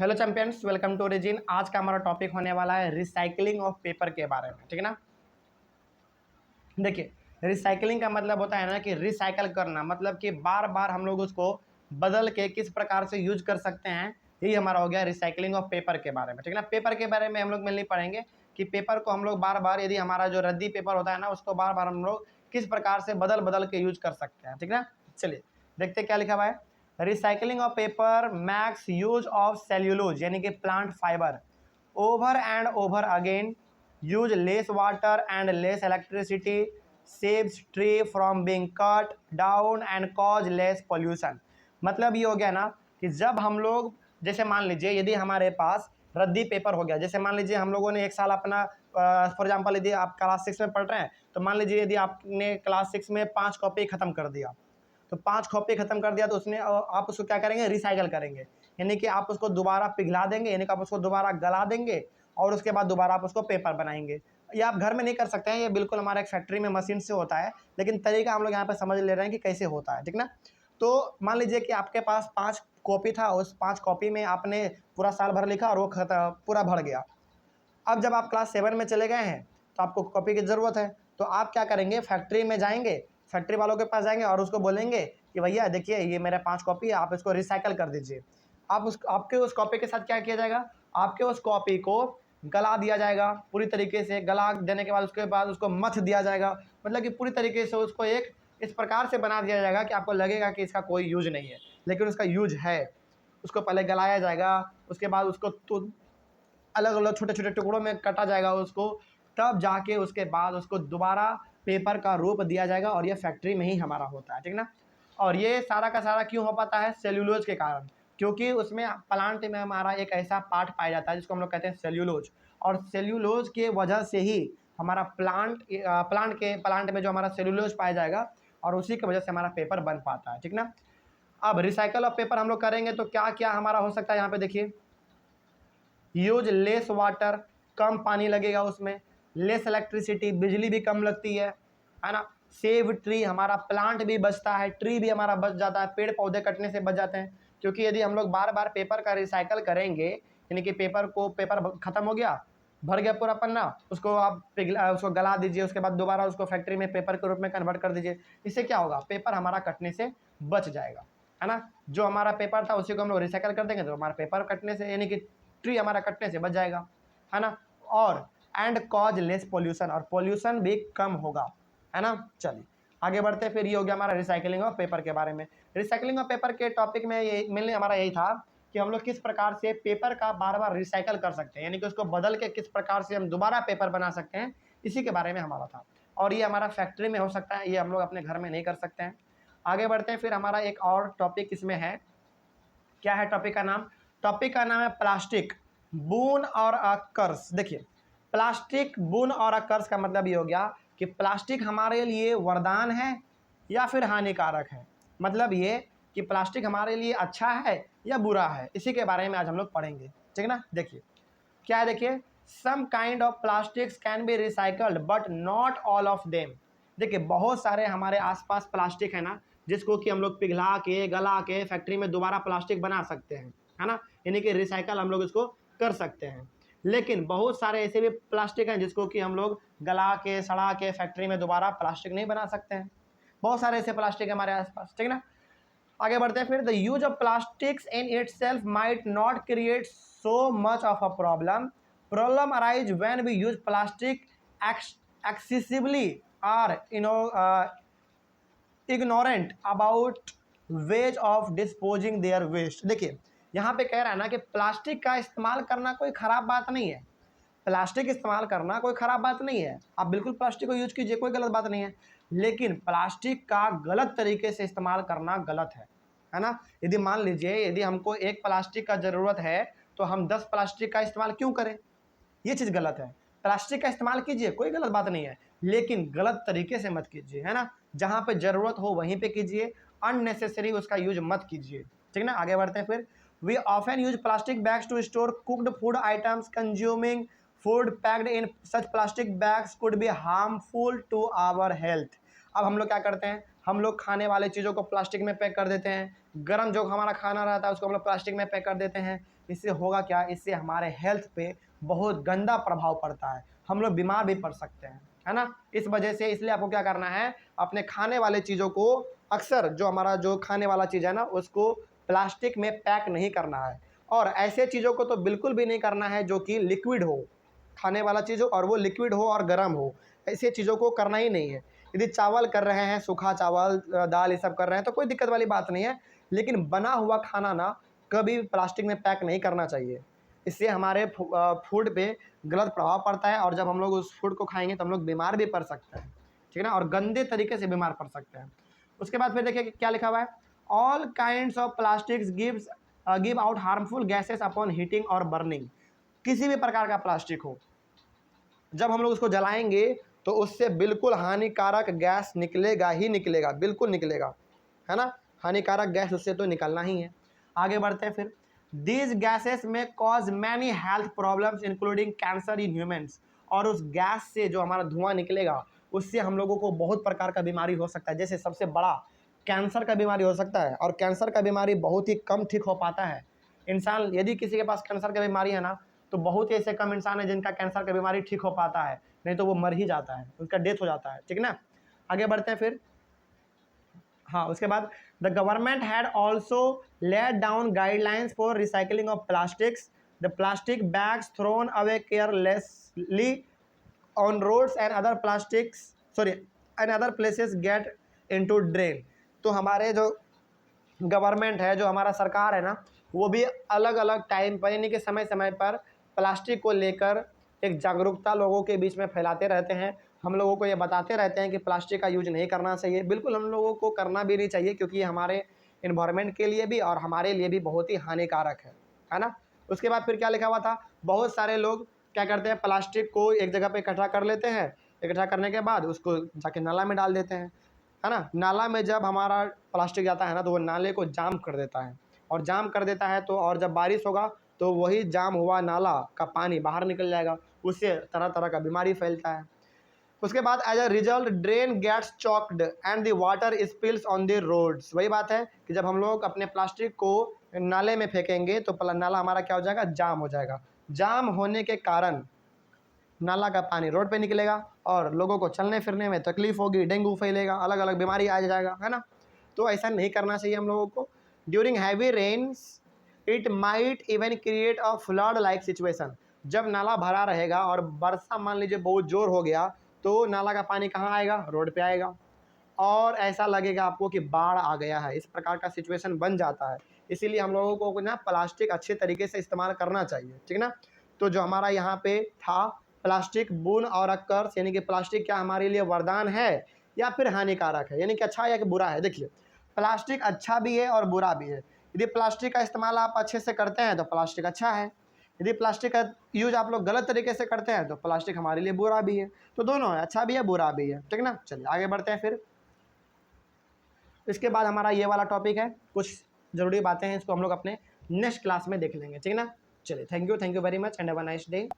Hello champions, welcome to Origin. आज का हमारा टॉपिक होने वाला है रिसाइकलिंग ऑफ पेपर के बारे में। ठीक है ना। देखिए, रिसाइकलिंग का मतलब होता है ना कि रिसाइकल करना, मतलब कि बार बार हम लोग उसको बदल के किस प्रकार से यूज कर सकते हैं। यही हमारा हो गया रिसाइकलिंग ऑफ पेपर के बारे में। ठीक है ना। पेपर के बारे में हम लोग मेनली पढ़ेंगे कि पेपर को हम लोग बार बार, यदि हमारा जो रद्दी पेपर होता है ना, उसको बार बार हम लोग किस प्रकार से बदल बदल के यूज कर सकते हैं। ठीक है ना। चलिए देखते क्या लिखा हुआ है। Recycling of paper max use of cellulose यानी कि plant fibre over and over again, use less water and less electricity, saves tree from being cut down and cause less pollution. मतलब ये हो गया ना कि जब हम लोग, जैसे मान लीजिए यदि हमारे पास रद्दी पेपर हो गया, जैसे मान लीजिए हम लोगों ने एक साल अपना, फॉर एग्जांपल यदि आप क्लास 6 में पढ़ रहे हैं तो मान लीजिए यदि आपने क्लास 6 में 5 कॉपी खत्म कर दिया, तो 5 कॉपी खत्म कर दिया तो उसमें आप उसको क्या करेंगे, रिसाइकल करेंगे। यानी कि आप उसको दोबारा पिघला देंगे, यानी कि आप उसको दोबारा गला देंगे और उसके बाद दोबारा आप उसको पेपर बनाएंगे। ये आप घर में नहीं कर सकते हैं, ये बिल्कुल हमारा एक फैक्ट्री में मशीन से होता है, लेकिन तरीका हम लोग यहाँ पे समझ ले रहे हैं कि कैसे होता है। ठीक ना। तो मान लीजिए कि आपके पास 5 कॉपी था, उस 5 कॉपी में आपने पूरा साल भर लिखा और वो पूरा भर गया। अब जब आप क्लास 7 में चले गए हैं तो आपको कॉपी की ज़रूरत है, तो आप क्या करेंगे, फैक्ट्री में जाएंगे, फैक्ट्री वालों के पास जाएंगे और उसको बोलेंगे कि भैया देखिए ये मेरे 5 कॉपी है, आप इसको रिसाइकल कर दीजिए। आप आपके उस कॉपी के साथ क्या किया जाएगा, आपके उस कॉपी को गला दिया जाएगा पूरी तरीके से। गला देने के बाद उसको मथ दिया जाएगा, मतलब कि पूरी तरीके से उसको एक इस प्रकार से बना दिया जाएगा कि आपको लगेगा कि इसका कोई यूज नहीं है, लेकिन उसका यूज है। उसको पहले गलाया जाएगा, उसके बाद उसको अलग अलग छोटे छोटे टुकड़ों में काटा जाएगा उसको, तब जाके उसके बाद उसको दोबारा पेपर का रूप दिया जाएगा, और ये फैक्ट्री में ही हमारा होता है। ठीक ना। और ये सारा का सारा क्यों हो पाता है, सेल्यूलोज के कारण, क्योंकि उसमें प्लांट में हमारा एक ऐसा पार्ट पाया जाता है जिसको हम लोग कहते हैं सेल्यूलोज, और सेल्यूलोज के वजह से ही हमारा प्लांट में जो हमारा सेल्यूलोज पाया जाएगा, और उसी की वजह से हमारा पेपर बन पाता है। ठीक ना। अब रिसाइकल ऑफ पेपर हम लोग करेंगे तो क्या क्या हमारा हो सकता है, यहाँ पे देखिए, यूज लेस वाटर, कम पानी लगेगा उसमें, लेस इलेक्ट्रिसिटी, बिजली भी कम लगती है ना। सेव ट्री, हमारा प्लांट भी बचता है, ट्री भी हमारा बच जाता है, पेड़ पौधे कटने से बच जाते हैं। क्योंकि यदि हम लोग बार बार पेपर का रिसाइकल करेंगे, यानी कि पेपर खत्म हो गया, भर गया पूरा पन्ना, उसको आप उसको गला दीजिए, उसके बाद दोबारा उसको फैक्ट्री में पेपर के रूप में कन्वर्ट कर दीजिए। इससे क्या होगा, पेपर हमारा कटने से बच जाएगा, है ना। जो हमारा पेपर था उसी को हम लोग रिसाइकल कर देंगे तो हमारा पेपर कटने से, यानी कि ट्री हमारा कटने से बच जाएगा, है ना। और एंड कॉज लेस पोल्यूशन, और पोल्यूशन भी कम होगा, है ना। चलिए आगे बढ़ते हैं। फिर ये हो गया हमारा रिसाइकलिंग ऑफ पेपर के बारे में। रिसाइकलिंग ऑफ पेपर के टॉपिक में ये मेनली हमारा यही था कि हम लोग किस प्रकार से पेपर का बार बार रिसाइकल कर सकते हैं, यानी कि उसको बदल के किस प्रकार से हम दोबारा पेपर बना सकते हैं, इसी के बारे में हमारा था। और ये हमारा फैक्ट्री में हो सकता है, ये हम लोग अपने घर में नहीं कर सकते हैं। आगे बढ़ते हैं। फिर हमारा एक और टॉपिक इसमें है, क्या है टॉपिक का नाम, टॉपिक का नाम है प्लास्टिक बून और अ कर्स। देखिए, प्लास्टिक बून और अ कर्स का मतलब ये हो गया कि प्लास्टिक हमारे लिए वरदान है या फिर हानिकारक है। मतलब ये कि प्लास्टिक हमारे लिए अच्छा है या बुरा है, इसी के बारे में आज हम लोग पढ़ेंगे। ठीक है ना। देखिए क्या है, देखिए, some kind of plastics can be recycled but not all of them. देखिए बहुत सारे हमारे आसपास प्लास्टिक है ना, जिसको कि हम लोग पिघला के गला के फैक्ट्री में दोबारा प्लास्टिक बना सकते हैं, है ना। यानी कि रिसाइकल हम लोग इसको कर सकते हैं। लेकिन बहुत सारे ऐसे भी प्लास्टिक हैं जिसको कि हम लोग गला के सड़ा के फैक्ट्री में दोबारा प्लास्टिक नहीं बना सकते हैं। बहुत सारे ऐसे प्लास्टिक है हमारे आसपास। ठीक है ना। आगे बढ़ते हैं। फिर the use of plastics in itself might not create so much of a problem arise when we use plastic excessively are ignorant about ways of disposing their waste. देखिए यहाँ पे कह रहा है ना कि प्लास्टिक का इस्तेमाल करना कोई ख़राब बात नहीं है, प्लास्टिक इस्तेमाल करना कोई ख़राब बात नहीं है, आप बिल्कुल प्लास्टिक को यूज कीजिए, कोई गलत बात नहीं है। लेकिन प्लास्टिक का गलत तरीके से इस्तेमाल करना गलत है ना। यदि मान लीजिए यदि हमको एक प्लास्टिक का ज़रूरत है तो हम 10 प्लास्टिक का इस्तेमाल क्यों करें, ये चीज़ गलत है। प्लास्टिक का इस्तेमाल कीजिए, कोई गलत बात नहीं है, लेकिन गलत तरीके से मत कीजिए, है ना। जहाँ पे ज़रूरत हो वहीं पे कीजिए, अननेसेसरी उसका यूज मत कीजिए। ठीक ना। आगे बढ़ते हैं। फिर we often use plastic bags to store cooked food items, consuming food packed in such plastic bags could be harmful to our health. अब हम लोग क्या करते हैं, हम लोग खाने वाले चीज़ों को प्लास्टिक में पैक कर देते हैं, गर्म जो हमारा खाना रहता है उसको हम लोग प्लास्टिक में पैक कर देते हैं। इससे होगा क्या, इससे हमारे हेल्थ पे बहुत गंदा प्रभाव पड़ता है, हम लोग बीमार भी पड़ सकते हैं, है ना। इस वजह से इसलिए आपको क्या करना है, अपने खाने वाले चीज़ों को अक्सर जो हमारा जो खाने वाला चीज़ है ना उसको प्लास्टिक में पैक नहीं करना है। और ऐसे चीज़ों को तो बिल्कुल भी नहीं करना है जो कि लिक्विड हो, खाने वाला चीज़ हो और वो लिक्विड हो और गर्म हो, ऐसी चीज़ों को करना ही नहीं है। यदि चावल कर रहे हैं, सूखा चावल दाल ये सब कर रहे हैं तो कोई दिक्कत वाली बात नहीं है, लेकिन बना हुआ खाना ना कभी प्लास्टिक में पैक नहीं करना चाहिए। इससे हमारे फूड पे गलत प्रभाव पड़ता है और जब हम लोग उस फूड को खाएंगे तो हम लोग बीमार भी पड़ सकते हैं, ठीक है ना, और गंदे तरीके से बीमार पड़ सकते हैं। उसके बाद फिर देखिए क्या लिखा हुआ है, all kinds of plastics give out harmful gases upon heating और बर्निंग। किसी भी प्रकार का प्लास्टिक हो, जब हम लोग उसको जलाएंगे तो उससे बिल्कुल हानिकारक गैस निकलेगा ही निकलेगा, बिल्कुल निकलेगा, है ना, हानिकारक गैस उससे तो निकलना ही है। आगे बढ़ते हैं फिर, दीज गैसेस में cause many health problems including cancer in humans. और उस गैस से जो हमारा धुआं निकलेगा उससे हम लोगों को बहुत प्रकार का बीमारी हो सकता है, जैसे सबसे बड़ा कैंसर का बीमारी हो सकता है। और कैंसर का बीमारी बहुत ही कम ठीक हो पाता है। इंसान यदि किसी के पास कैंसर की बीमारी है ना तो बहुत ही ऐसे कम इंसान है जिनका कैंसर का बीमारी ठीक हो पाता है, नहीं तो वो मर ही जाता है, उनका डेथ हो जाता है, ठीक ना। आगे बढ़ते हैं फिर, हाँ उसके बाद, the government had also laid down guidelines for recycling of plastics. The plastic bags thrown away carelessly on roads and other plastics and other places get into drain. तो हमारे जो गवर्नमेंट है, जो हमारा सरकार है ना, वो भी अलग अलग टाइम पर यानी कि समय समय पर प्लास्टिक को लेकर एक जागरूकता लोगों के बीच में फैलाते रहते हैं। हम लोगों को ये बताते रहते हैं कि प्लास्टिक का यूज नहीं करना चाहिए, बिल्कुल हम लोगों को करना भी नहीं चाहिए, क्योंकि ये हमारे इन्वायरमेंट के लिए भी और हमारे लिए भी बहुत ही हानिकारक है ना। उसके बाद फिर क्या लिखा हुआ था, बहुत सारे लोग क्या करते हैं, प्लास्टिक को एक जगह पे इकट्ठा कर लेते हैं, इकट्ठा करने के बाद उसको जाके नाला में डाल देते हैं, है ना। नाला में जब हमारा प्लास्टिक जाता है ना तो वो नाले को जाम कर देता है, और जाम कर देता है तो और जब बारिश होगा तो वही जाम हुआ नाला का पानी बाहर निकल जाएगा, उससे तरह तरह का बीमारी फैलता है। उसके बाद as a result drain gets choked and the water spills on the roads. वही बात है कि जब हम लोग अपने प्लास्टिक को नाले में फेंकेंगे तो नाला हमारा क्या हो जाएगा, जाम हो जाएगा। जाम होने के कारण नाला का पानी रोड पे निकलेगा और लोगों को चलने फिरने में तकलीफ होगी, डेंगू फैलेगा, अलग अलग बीमारी आ जाएगा, है ना। तो ऐसा नहीं करना चाहिए हम लोगों को। During heavy rains it might even create a flood like situation. जब नाला भरा रहेगा और वर्षा मान लीजिए बहुत जोर हो गया तो नाला का पानी कहाँ आएगा, रोड पे आएगा, और ऐसा लगेगा आपको कि बाढ़ आ गया है, इस प्रकार का सिचुएशन बन जाता है। इसीलिए हम लोगों को ना प्लास्टिक अच्छे तरीके से इस्तेमाल करना चाहिए, ठीक ना। तो जो हमारा यहाँ पे था प्लास्टिक बून और अक्कर्स, यानी कि प्लास्टिक क्या हमारे लिए वरदान है या फिर हानिकारक है, यानी कि अच्छा है या कि बुरा है। देखिए प्लास्टिक अच्छा भी है और बुरा भी है। यदि प्लास्टिक का इस्तेमाल आप अच्छे से करते हैं तो प्लास्टिक अच्छा है, यदि प्लास्टिक का यूज आप लोग गलत तरीके से करते हैं तो प्लास्टिक हमारे लिए बुरा भी है। तो दोनों है, अच्छा भी है बुरा भी है, ठीक ना। चलिए आगे बढ़ते हैं फिर। इसके बाद हमारा ये वाला टॉपिक है, कुछ ज़रूरी बातें हैं, इसको हम लोग अपने नेक्स्ट क्लास में देख लेंगे, ठीक ना। चलिए thank you very much and have a nice day.